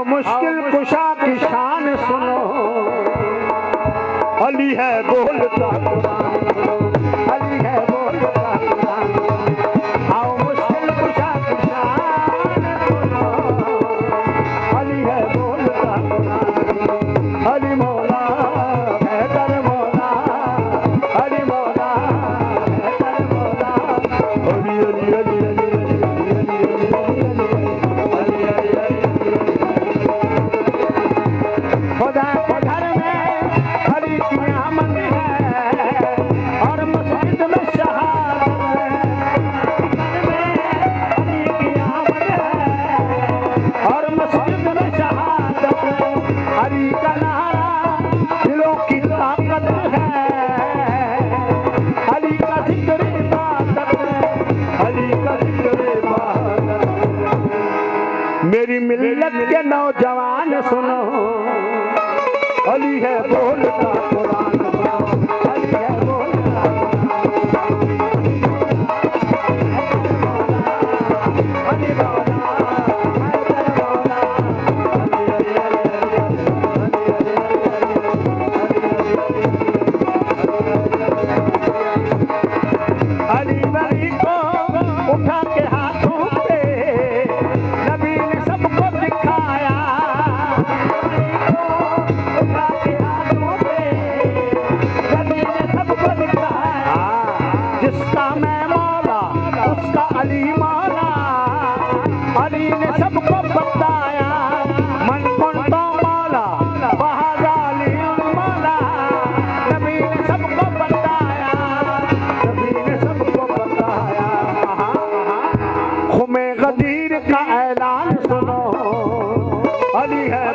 मुश्किल कुशा की शान सुनो, अली है बोलता अली है बोलता आओ मुश्किल कुशा की शान सुनो, अली है बोलता अली मौला हौदर मौला, अली मौला हौदर मौला, अली अली अली अली खुदा के घर में अली की आमद है और मस्जिद में शहादत है। अली की आमद है और मस्जिद में शहादत है। अली का नारा दिलों की ताकत है, अली का जिक्र इबादत है, अली का जिक्र इबादत है। मेरी मिल्लत के नौजवान सुनो, अली है बोलता कुरान, अली है बोलता अली मौला हौदर मौला, अली वली को उठा के हाथों पे नबी ने सबको दिखाया, जिसका मैं मौला उसका अली मौला, अली ने सबको बताया मन कुन तो मौला बहादा अली मौला, नबी ने सबको बताया, नबी ने सबको बताया। खुमे गदीर का ऐलान सुनो, अली है